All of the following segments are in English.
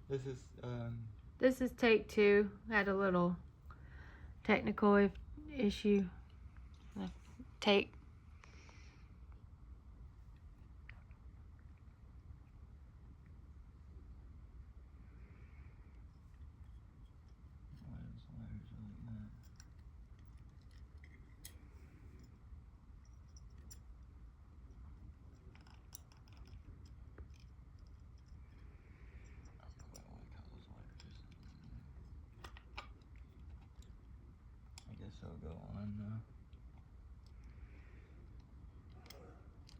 This is take 2. Had a little technical issue. Take. Go on now.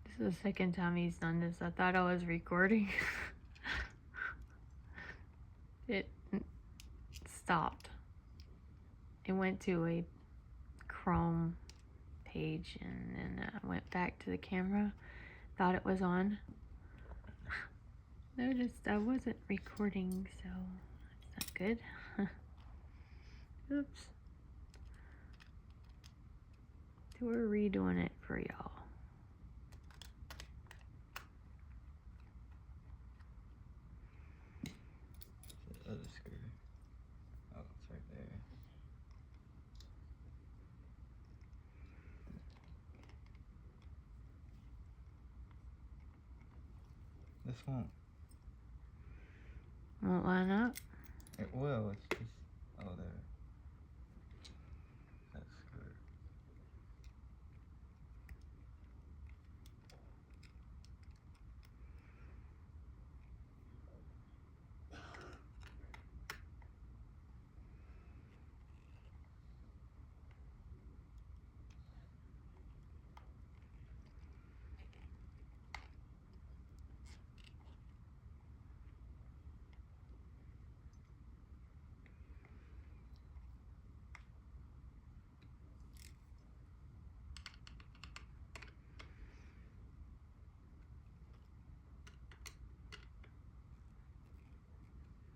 This is the second time he's done this. I thought I was recording. It stopped. It went to a Chrome page and then I went back to the camera. Thought it was on. Noticed I wasn't recording, so that's not good. Oops. So we're redoing it for y'all. The other screw. Oh, it's right there. This won't line up. It will. It's just there. That screw.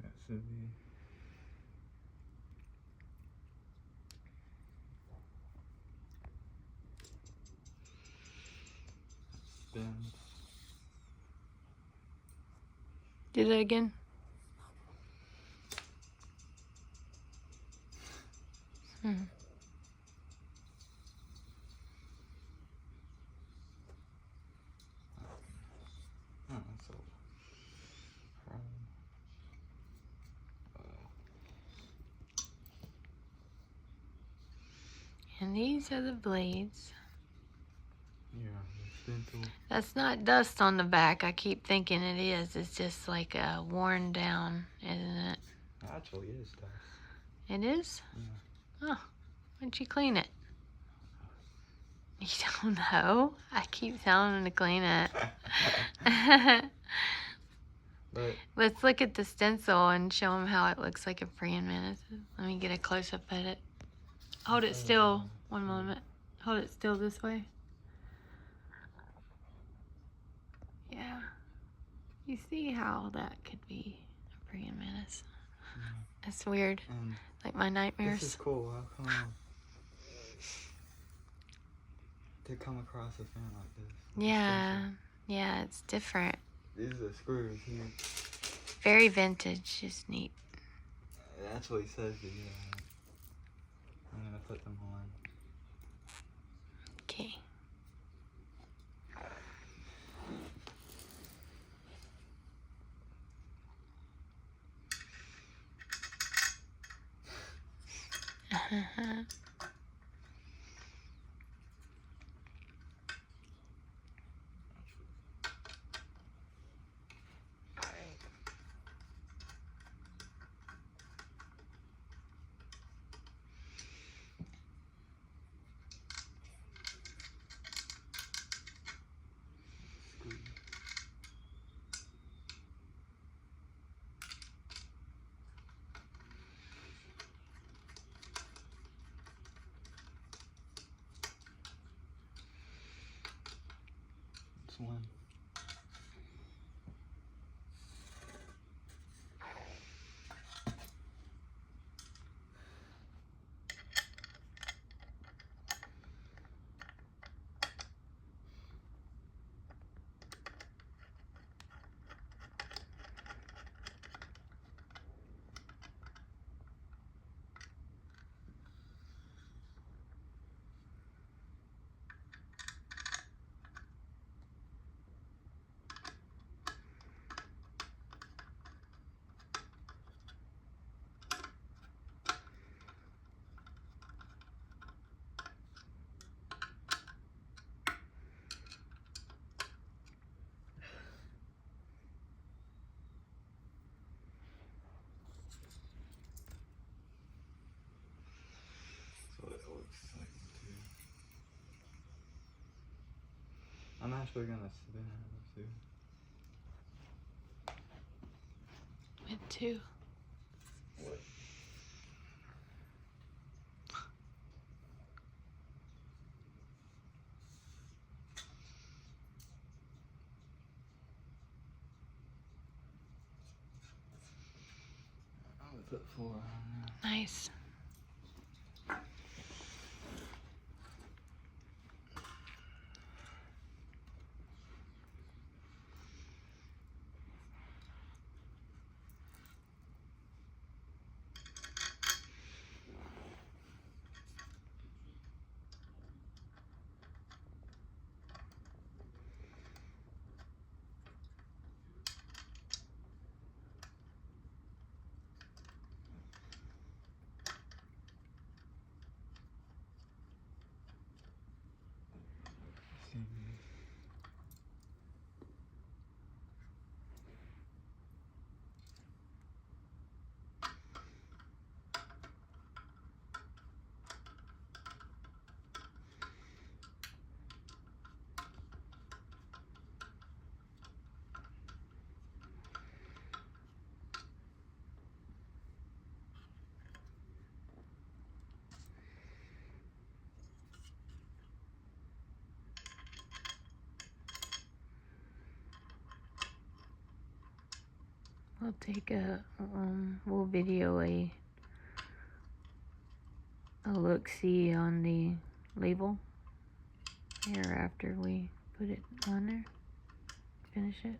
That should be. Spins. Do that again. Oh, that's so. And these are the blades. Yeah, the stencil. That's not dust on the back. I keep thinking it is. It's just like worn down, isn't it? Actually, it is dust. It is? Yeah. Oh, why'd you clean it? You don't know? I keep telling him to clean it. But let's look at the stencil and show him how it looks like a praying mantis. Let me get a close-up at it. Hold it still. One moment. Hold it still this way. Yeah. You see how that could be a praying mantis? That's weird. Like my nightmares. This is cool. How come to come across a fan like this? Yeah. Yeah, it's different. These are screws here. Very vintage. Just neat. That's what he says. I'm gonna put them on. Okay. actually gonna spin it too. With two. What? I would put 4 on there. Nice. We'll take we'll video a look-see on the label here after we put it on there, finish it.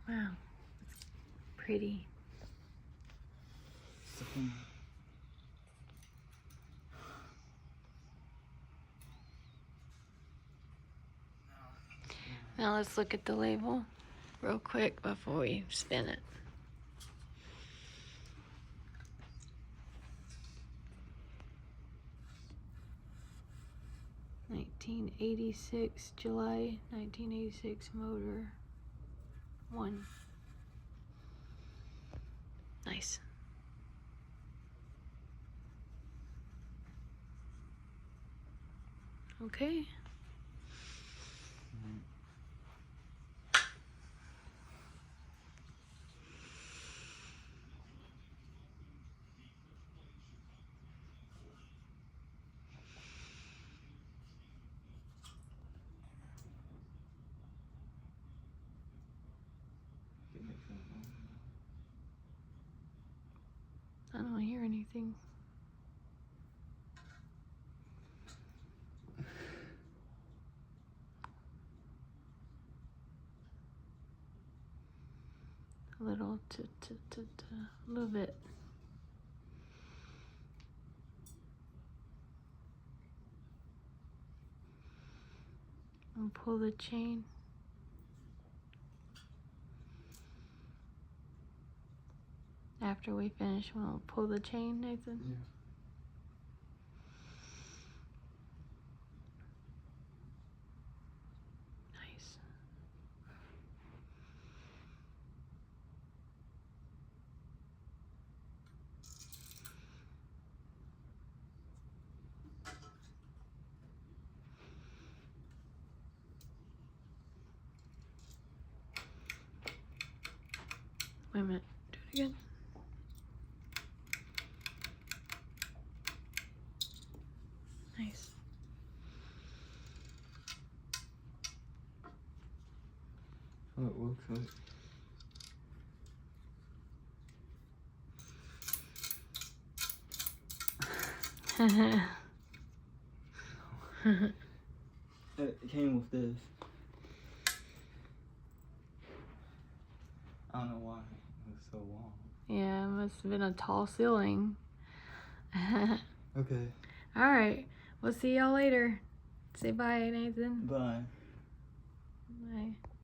Wow, pretty. Now let's look at the label real quick before we spin it. (1986) July 1986 motor 1. Nice. Okay. I don't hear anything. A little, a little bit. And pull the chain. After we finish, we'll pull the chain, Nathan. Yeah. Nice. Wait a minute. Do it again. Nice. Oh, it looks like. It came with this. I don't know why it was so long. Yeah, it must have been a tall ceiling. Okay. All right. We'll see y'all later. Say bye, Nathan. Bye. Bye.